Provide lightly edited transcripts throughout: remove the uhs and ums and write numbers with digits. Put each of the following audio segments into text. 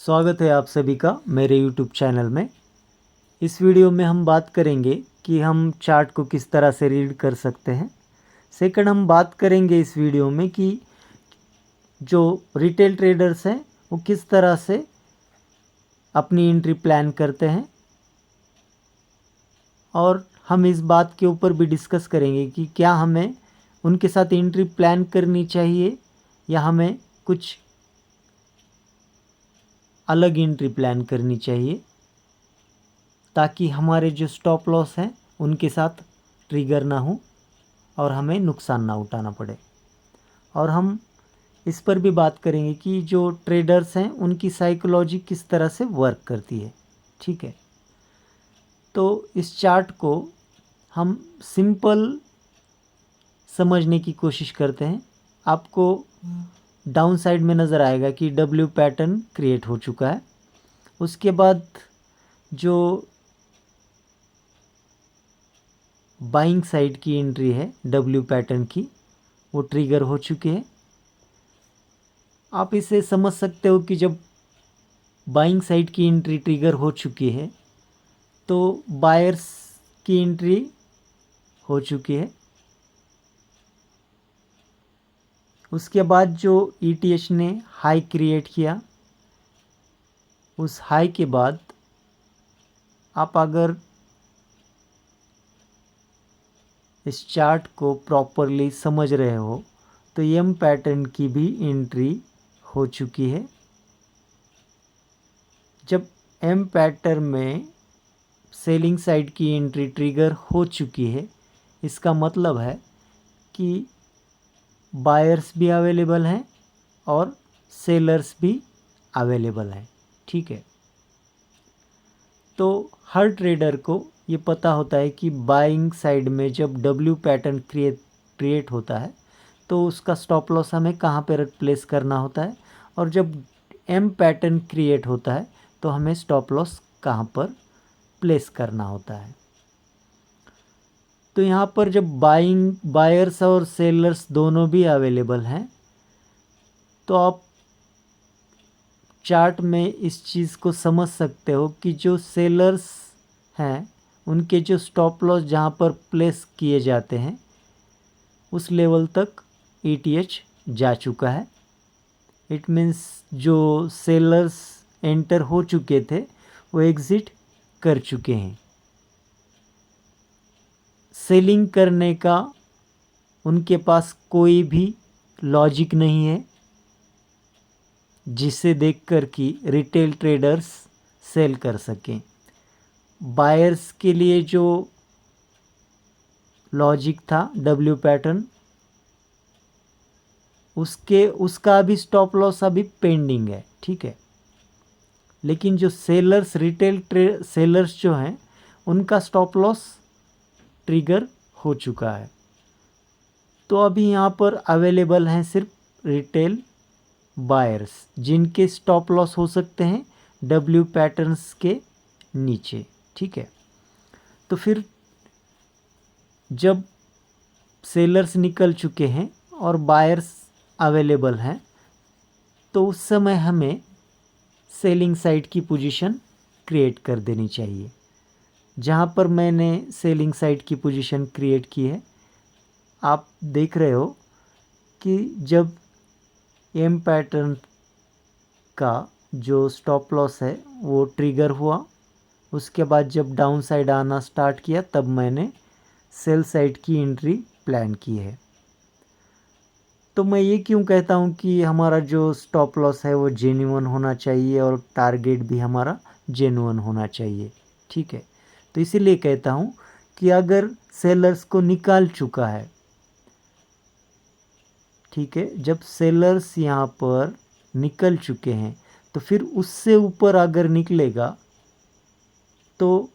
स्वागत है आप सभी का मेरे YouTube चैनल में। इस वीडियो में हम बात करेंगे कि हम चार्ट को किस तरह से रीड कर सकते हैं। सेकंड, हम बात करेंगे इस वीडियो में कि जो रिटेल ट्रेडर्स हैं वो किस तरह से अपनी एंट्री प्लान करते हैं, और हम इस बात के ऊपर भी डिस्कस करेंगे कि क्या हमें उनके साथ एंट्री प्लान करनी चाहिए या हमें कुछ अलग एंट्री प्लान करनी चाहिए, ताकि हमारे जो स्टॉप लॉस हैं उनके साथ ट्रिगर ना हो और हमें नुकसान ना उठाना पड़े। और हम इस पर भी बात करेंगे कि जो ट्रेडर्स हैं उनकी साइकोलॉजी किस तरह से वर्क करती है। ठीक है, तो इस चार्ट को हम सिंपल समझने की कोशिश करते हैं। आपको डाउन साइड में नज़र आएगा कि डब्ल्यू पैटर्न क्रिएट हो चुका है। उसके बाद जो बाइंग साइड की एंट्री है डब्ल्यू पैटर्न की, वो ट्रिगर हो चुके हैं। आप इसे समझ सकते हो कि जब बाइंग साइड की एंट्री ट्रिगर हो चुकी है तो बायर्स की एंट्री हो चुकी है। उसके बाद जो ईटीएच ने हाई क्रिएट किया, उस हाई के बाद आप अगर इस चार्ट को प्रॉपरली समझ रहे हो तो एम पैटर्न की भी एंट्री हो चुकी है। जब एम पैटर्न में सेलिंग साइड की एंट्री ट्रिगर हो चुकी है, इसका मतलब है कि बायर्स भी अवेलेबल हैं और सेलर्स भी अवेलेबल हैं। ठीक है, तो हर ट्रेडर को ये पता होता है कि बाइंग साइड में जब डब्ल्यू पैटर्न क्रिएट होता है तो उसका स्टॉप लॉस हमें कहाँ पर प्लेस करना होता है, और जब एम पैटर्न क्रिएट होता है तो हमें स्टॉप लॉस कहाँ पर प्लेस करना होता है। तो यहाँ पर जब बायर्स और सेलर्स दोनों भी अवेलेबल हैं तो आप चार्ट में इस चीज़ को समझ सकते हो कि जो सेलर्स हैं उनके जो स्टॉप लॉस जहाँ पर प्लेस किए जाते हैं उस लेवल तक ईटीएच जा चुका है। इट मीन्स जो सेलर्स एंटर हो चुके थे वो एग्ज़िट कर चुके हैं। सेलिंग करने का उनके पास कोई भी लॉजिक नहीं है जिसे देखकर कि रिटेल ट्रेडर्स सेल कर सकें। बायर्स के लिए जो लॉजिक था डब्ल्यू पैटर्न, उसका अभी स्टॉप लॉस अभी पेंडिंग है। ठीक है, लेकिन जो सेलर्स सेलर्स जो हैं उनका स्टॉप लॉस ट्रिगर हो चुका है। तो अभी यहाँ पर अवेलेबल हैं सिर्फ रिटेल बायर्स जिनके स्टॉप लॉस हो सकते हैं डब्ल्यू पैटर्न्स के नीचे। ठीक है, तो फिर जब सेलर्स निकल चुके हैं और बायर्स अवेलेबल हैं तो उस समय हमें सेलिंग साइड की पोजीशन क्रिएट कर देनी चाहिए। जहाँ पर मैंने सेलिंग साइड की पोजीशन क्रिएट की है, आप देख रहे हो कि जब एम पैटर्न का जो स्टॉप लॉस है वो ट्रिगर हुआ, उसके बाद जब डाउन साइड आना स्टार्ट किया तब मैंने सेल साइड की एंट्री प्लान की है। तो मैं ये क्यों कहता हूँ कि हमारा जो स्टॉप लॉस है वो जेन्युइन होना चाहिए और टारगेट भी हमारा जेन्युइन होना चाहिए। ठीक है, तो इसीलिए कहता हूँ कि अगर सेलर्स को निकाल चुका है, ठीक है, जब सेलर्स यहाँ पर निकल चुके हैं तो फिर उससे ऊपर अगर निकलेगा तो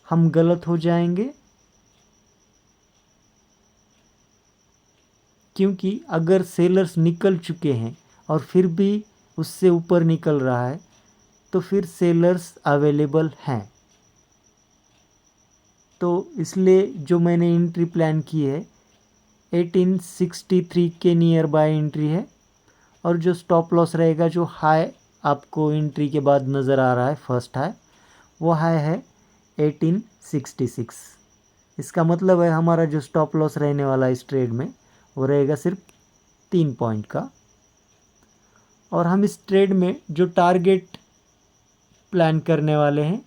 हम गलत हो जाएंगे, क्योंकि अगर सेलर्स निकल चुके हैं और फिर भी उससे ऊपर निकल रहा है तो फिर सेलर्स अवेलेबल हैं। तो इसलिए जो मैंने एंट्री प्लान की है 1863 के नियर बाय एंट्री है, और जो स्टॉप लॉस रहेगा जो हाई आपको एंट्री के बाद नज़र आ रहा है, फर्स्ट हाई, वो हाई है 1866। इसका मतलब है हमारा जो स्टॉप लॉस रहने वाला है इस ट्रेड में वो रहेगा सिर्फ 3 पॉइंट का। और हम इस ट्रेड में जो टारगेट प्लान करने वाले हैं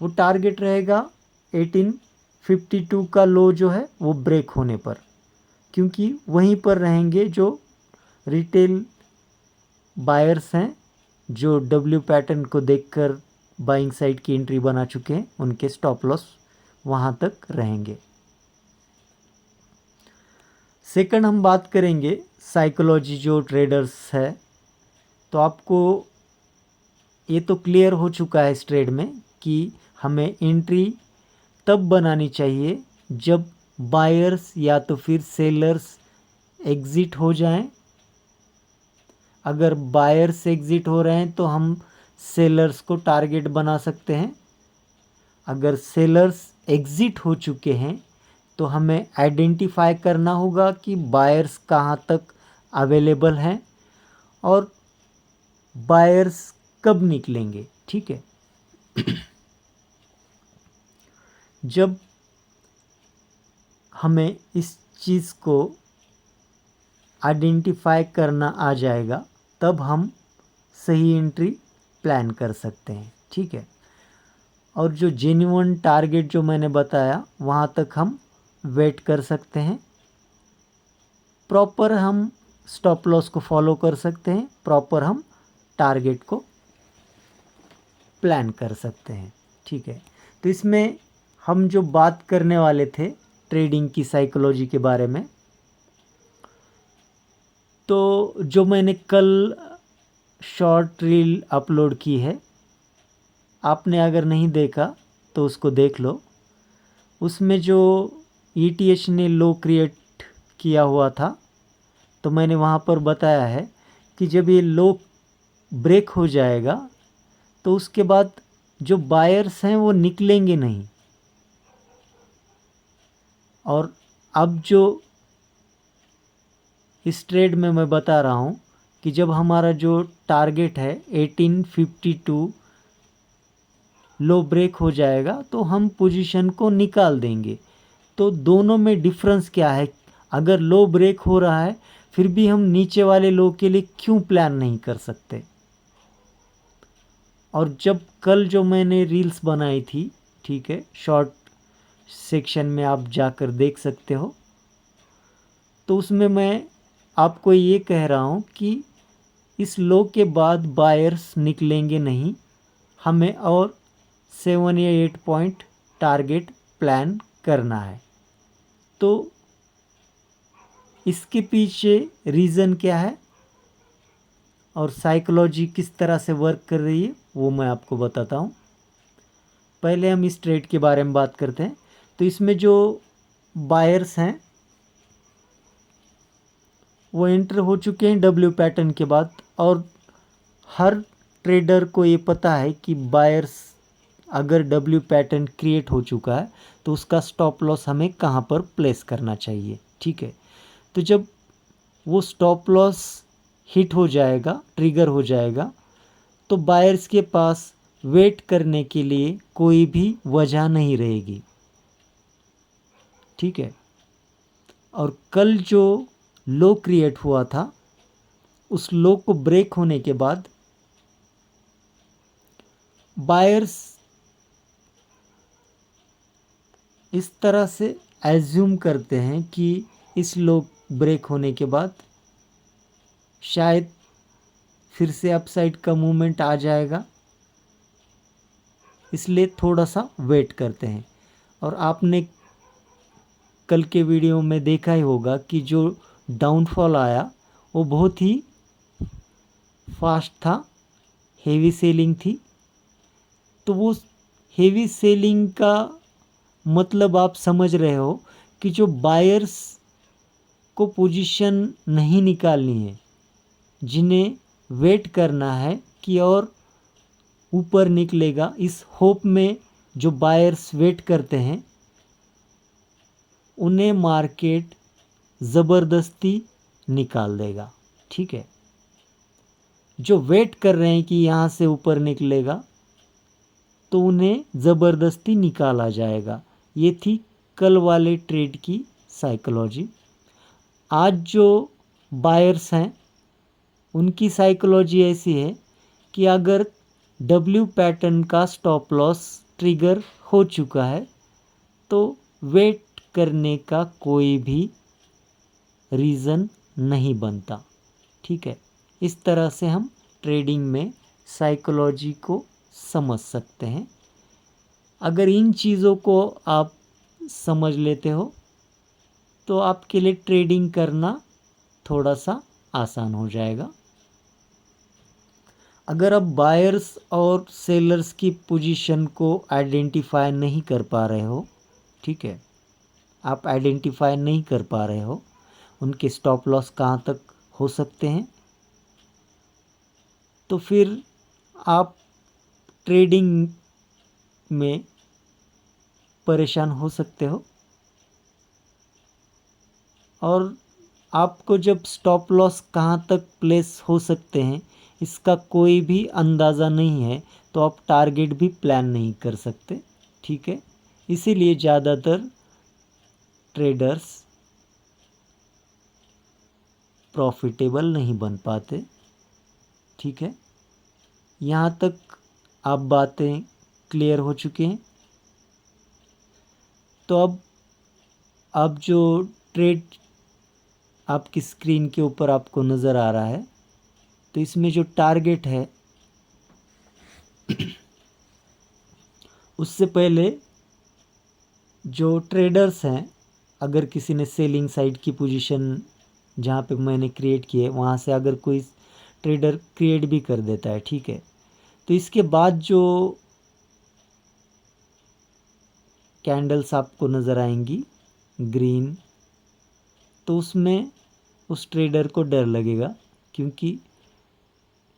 वो टारगेट रहेगा 1852 का लो जो है वो ब्रेक होने पर, क्योंकि वहीं पर रहेंगे जो रिटेल बायर्स हैं जो डब्ल्यू पैटर्न को देखकर बाइंग साइड की एंट्री बना चुके हैं, उनके स्टॉप लॉस वहाँ तक रहेंगे। सेकंड हम बात करेंगे साइकोलॉजी जो ट्रेडर्स है। तो आपको ये तो क्लियर हो चुका है इस ट्रेड में कि हमें एंट्री तब बनानी चाहिए जब बायर्स या तो फिर सेलर्स एग्ज़िट हो जाएं। अगर बायर्स एग्ज़िट हो रहे हैं तो हम सेलर्स को टारगेट बना सकते हैं। अगर सेलर्स एग्ज़िट हो चुके हैं तो हमें आइडेंटिफाई करना होगा कि बायर्स कहाँ तक अवेलेबल हैं और बायर्स कब निकलेंगे। ठीक है। जब हमें इस चीज़ को आइडेंटिफाई करना आ जाएगा तब हम सही एंट्री प्लान कर सकते हैं। ठीक है। और जो जेन्युइन टारगेट जो मैंने बताया वहाँ तक हम वेट कर सकते हैं। प्रॉपर हम स्टॉप लॉस को फॉलो कर सकते हैं, प्रॉपर हम टारगेट को प्लान कर सकते हैं। ठीक है। तो इसमें हम जो बात करने वाले थे ट्रेडिंग की साइकोलॉजी के बारे में, तो जो मैंने कल शॉर्ट रील अपलोड की है, आपने अगर नहीं देखा तो उसको देख लो। उसमें जो ETH ने लो क्रिएट किया हुआ था तो मैंने वहाँ पर बताया है कि जब ये लो ब्रेक हो जाएगा तो उसके बाद जो बायर्स हैं वो निकलेंगे नहीं। और अब जो इस ट्रेड में मैं बता रहा हूँ कि जब हमारा जो टारगेट है 1852 लो ब्रेक हो जाएगा तो हम पोजीशन को निकाल देंगे। तो दोनों में डिफरेंस क्या है? अगर लो ब्रेक हो रहा है फिर भी हम नीचे वाले लो के लिए क्यों प्लान नहीं कर सकते? और जब कल जो मैंने रील्स बनाई थी, ठीक है, शॉर्ट सेक्शन में आप जाकर देख सकते हो, तो उसमें मैं आपको ये कह रहा हूँ कि इस लो के बाद बायर्स निकलेंगे नहीं, हमें और 7 या 8 पॉइंट टारगेट प्लान करना है। तो इसके पीछे रीज़न क्या है और साइकोलॉजी किस तरह से वर्क कर रही है वो मैं आपको बताता हूँ। पहले हम इस ट्रेड के बारे में बात करते हैं। तो इसमें जो बायर्स हैं वो एंटर हो चुके हैं डब्ल्यू पैटर्न के बाद, और हर ट्रेडर को ये पता है कि बायर्स अगर डब्ल्यू पैटर्न क्रिएट हो चुका है तो उसका स्टॉप लॉस हमें कहाँ पर प्लेस करना चाहिए। ठीक है। तो जब वो स्टॉप लॉस हिट हो जाएगा, ट्रिगर हो जाएगा, तो बायर्स के पास वेट करने के लिए कोई भी वजह नहीं रहेगी। ठीक है। और कल जो लो क्रिएट हुआ था उस लो को ब्रेक होने के बाद बायर्स इस तरह से एज्यूम करते हैं कि इस लो ब्रेक होने के बाद शायद फिर से अपसाइड का मूवमेंट आ जाएगा, इसलिए थोड़ा सा वेट करते हैं। और आपने कल के वीडियो में देखा ही होगा कि जो डाउनफॉल आया वो बहुत ही फास्ट था, हेवी सेलिंग थी। तो वो हेवी सेलिंग का मतलब आप समझ रहे हो कि जो बायर्स को पोजीशन नहीं निकालनी है, जिन्हें वेट करना है कि और ऊपर निकलेगा, इस होप में जो बायर्स वेट करते हैं उन्हें मार्केट ज़बरदस्ती निकाल देगा, ठीक है। जो वेट कर रहे हैं कि यहाँ से ऊपर निकलेगा तो उन्हें ज़बरदस्ती निकाला जाएगा। ये थी कल वाले ट्रेड की साइकोलॉजी। आज जो बायर्स हैं उनकी साइकोलॉजी ऐसी है कि अगर डब्ल्यू पैटर्न का स्टॉप लॉस ट्रिगर हो चुका है तो वेट करने का कोई भी रीज़न नहीं बनता, ठीक है। इस तरह से हम ट्रेडिंग में साइकोलॉजी को समझ सकते हैं। अगर इन चीज़ों को आप समझ लेते हो तो आपके लिए ट्रेडिंग करना थोड़ा सा आसान हो जाएगा। अगर आप बायर्स और सेलर्स की पोजीशन को आइडेंटिफाई नहीं कर पा रहे हो, ठीक है, आप आइडेंटिफाई नहीं कर पा रहे हो उनके स्टॉप लॉस कहाँ तक हो सकते हैं, तो फिर आप ट्रेडिंग में परेशान हो सकते हो। और आपको जब स्टॉप लॉस कहाँ तक प्लेस हो सकते हैं इसका कोई भी अंदाज़ा नहीं है तो आप टारगेट भी प्लान नहीं कर सकते, ठीक है। इसीलिए ज़्यादातर ट्रेडर्स प्रॉफिटेबल नहीं बन पाते, ठीक है। यहाँ तक आप बातें क्लियर हो चुकी हैं। तो अब जो ट्रेड आपकी स्क्रीन के ऊपर आपको नज़र आ रहा है तो इसमें जो टारगेट है उससे पहले जो ट्रेडर्स हैं, अगर किसी ने सेलिंग साइड की पोजीशन जहाँ पे मैंने क्रिएट की है वहाँ से अगर कोई ट्रेडर क्रिएट भी कर देता है, ठीक है, तो इसके बाद जो कैंडल्स आपको नज़र आएंगी ग्रीन, तो उसमें उस ट्रेडर को डर लगेगा क्योंकि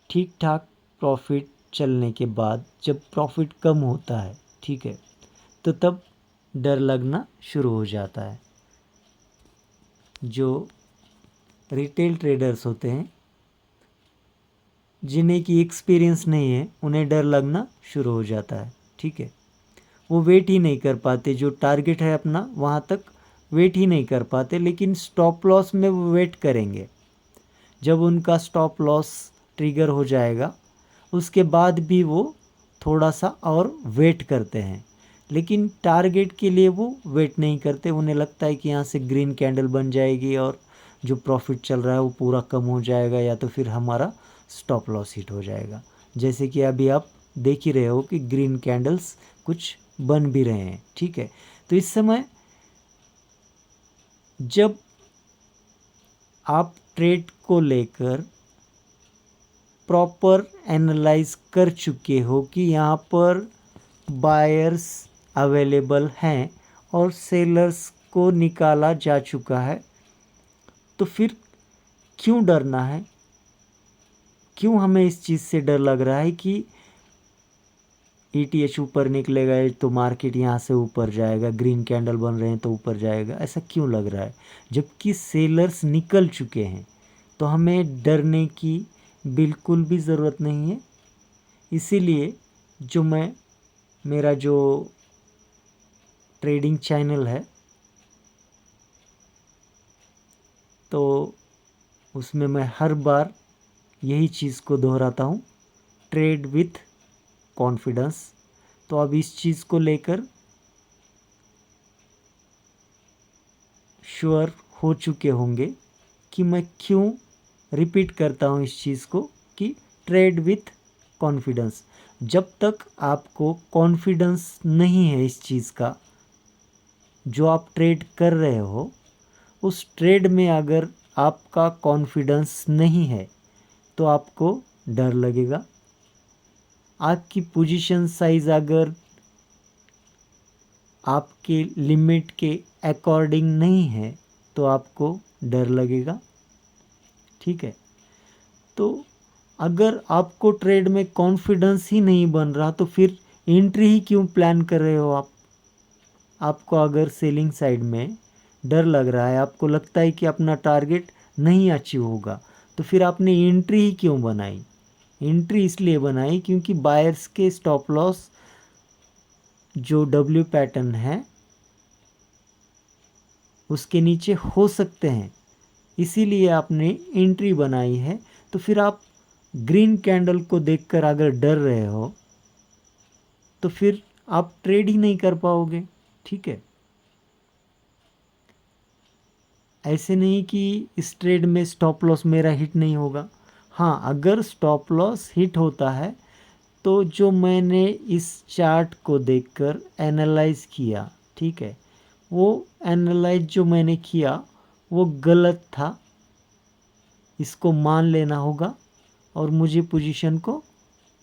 ठीक ठाक प्रॉफिट चलने के बाद जब प्रॉफिट कम होता है, ठीक है, तो तब डर लगना शुरू हो जाता है। जो रिटेल ट्रेडर्स होते हैं जिन्हें की एक्सपीरियंस नहीं है उन्हें डर लगना शुरू हो जाता है, ठीक है। वो वेट ही नहीं कर पाते, जो टारगेट है अपना वहाँ तक वेट ही नहीं कर पाते, लेकिन स्टॉप लॉस में वो वेट करेंगे। जब उनका स्टॉप लॉस ट्रिगर हो जाएगा उसके बाद भी वो थोड़ा सा और वेट करते हैं, लेकिन टारगेट के लिए वो वेट नहीं करते। उन्हें लगता है कि यहाँ से ग्रीन कैंडल बन जाएगी और जो प्रॉफिट चल रहा है वो पूरा कम हो जाएगा या तो फिर हमारा स्टॉप लॉस हिट हो जाएगा। जैसे कि अभी आप देख ही रहे हो कि ग्रीन कैंडल्स कुछ बन भी रहे हैं, ठीक है। तो इस समय जब आप ट्रेड को लेकर प्रॉपर एनालाइज कर चुके हो कि यहाँ पर बायर्स अवेलेबल हैं और सेलर्स को निकाला जा चुका है, तो फिर क्यों डरना है? क्यों हमें इस चीज़ से डर लग रहा है कि ETH ऊपर निकलेगा तो मार्केट यहाँ से ऊपर जाएगा, ग्रीन कैंडल बन रहे हैं तो ऊपर जाएगा? ऐसा क्यों लग रहा है? जबकि सेलर्स निकल चुके हैं तो हमें डरने की बिल्कुल भी ज़रूरत नहीं है। इसीलिए जो मेरा जो ट्रेडिंग चैनल है तो उसमें मैं हर बार यही चीज़ को दोहराता हूँ, ट्रेड विथ कॉन्फिडेंस। तो अब इस चीज़ को लेकर श्योर हो चुके होंगे कि मैं क्यों रिपीट करता हूँ इस चीज़ को कि ट्रेड विथ कॉन्फिडेंस। जब तक आपको कॉन्फिडेंस नहीं है इस चीज़ का जो आप ट्रेड कर रहे हो, उस ट्रेड में अगर आपका कॉन्फिडेंस नहीं है तो आपको डर लगेगा। आपकी पोजीशन साइज़ अगर आपके लिमिट के अकॉर्डिंग नहीं है तो आपको डर लगेगा, ठीक है। तो अगर आपको ट्रेड में कॉन्फिडेंस ही नहीं बन रहा तो फिर एंट्री ही क्यों प्लान कर रहे हो आप? आपको अगर सेलिंग साइड में डर लग रहा है, आपको लगता है कि अपना टारगेट नहीं अचीव होगा, तो फिर आपने एंट्री ही क्यों बनाई? एंट्री इसलिए बनाई क्योंकि बायर्स के स्टॉप लॉस जो डब्ल्यू पैटर्न है उसके नीचे हो सकते हैं, इसीलिए आपने एंट्री बनाई है। तो फिर आप ग्रीन कैंडल को देखकर अगर डर रहे हो तो फिर आप ट्रेड ही नहीं कर पाओगे, ठीक है। ऐसे नहीं कि इस ट्रेड में स्टॉप लॉस मेरा हिट नहीं होगा। हाँ, अगर स्टॉप लॉस हिट होता है तो जो मैंने इस चार्ट को देखकर एनालाइज किया, ठीक है, वो एनालाइज जो मैंने किया वो गलत था, इसको मान लेना होगा और मुझे पोजीशन को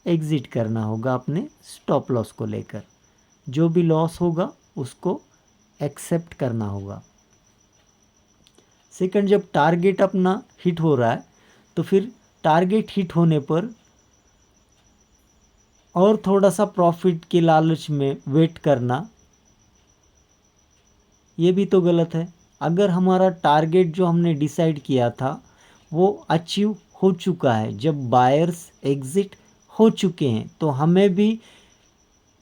एग्ज़िट करना होगा अपने स्टॉप लॉस को लेकर। जो भी लॉस होगा उसको एक्सेप्ट करना होगा। सेकंड, जब टारगेट अपना हिट हो रहा है तो फिर टारगेट हिट होने पर और थोड़ा सा प्रॉफिट के लालच में वेट करना, ये भी तो गलत है। अगर हमारा टारगेट जो हमने डिसाइड किया था वो अचीव हो चुका है, जब बायर्स एग्ज़िट हो चुके हैं, तो हमें भी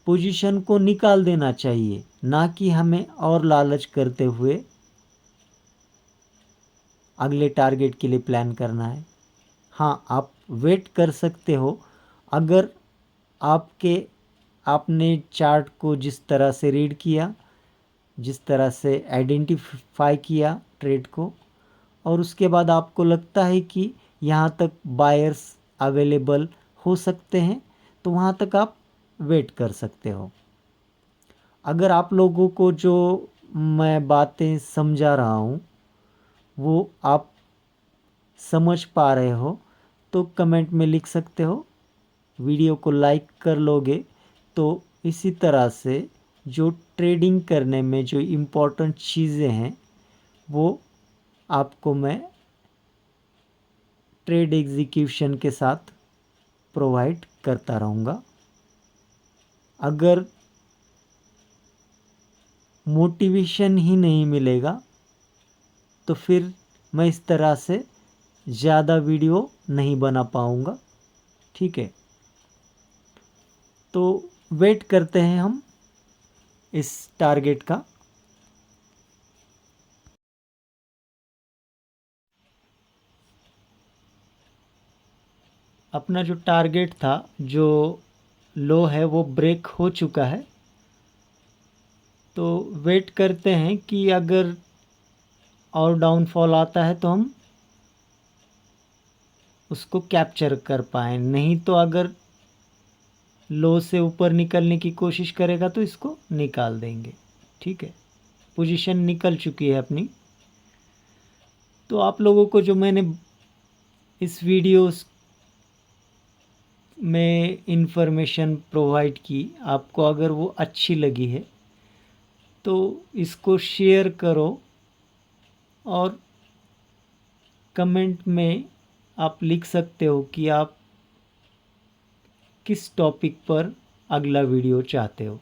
पोजीशन को निकाल देना चाहिए, ना कि हमें और लालच करते हुए अगले टारगेट के लिए प्लान करना है। हाँ, आप वेट कर सकते हो। अगर आपने चार्ट को जिस तरह से रीड किया, जिस तरह से आइडेंटिफाई किया ट्रेड को, और उसके बाद आपको लगता है कि यहाँ तक बायर्स अवेलेबल हो सकते हैं, तो वहाँ तक आप वेट कर सकते हो। अगर आप लोगों को जो मैं बातें समझा रहा हूँ वो आप समझ पा रहे हो तो कमेंट में लिख सकते हो। वीडियो को लाइक कर लोगे तो इसी तरह से जो ट्रेडिंग करने में जो इम्पोर्टेंट चीज़ें हैं वो आपको मैं ट्रेड एग्जीक्यूशन के साथ प्रोवाइड करता रहूँगा। अगर मोटिवेशन ही नहीं मिलेगा तो फिर मैं इस तरह से ज़्यादा वीडियो नहीं बना पाऊँगा, ठीक है। तो वेट करते हैं हम इस टारगेट का। अपना जो टारगेट था, जो लो है, वो ब्रेक हो चुका है। तो वेट करते हैं कि अगर और डाउनफॉल आता है तो हम उसको कैप्चर कर पाएँ, नहीं तो अगर लो से ऊपर निकलने की कोशिश करेगा तो इसको निकाल देंगे, ठीक है। पोजीशन निकल चुकी है अपनी। तो आप लोगों को जो मैंने इस वीडियो में इंफॉर्मेशन प्रोवाइड की, आपको अगर वो अच्छी लगी है तो इसको शेयर करो और कमेंट में आप लिख सकते हो कि आप किस टॉपिक पर अगला वीडियो चाहते हो,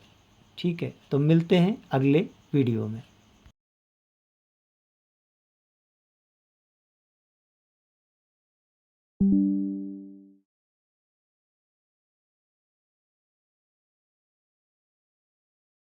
ठीक है। तो मिलते हैं अगले वीडियो में।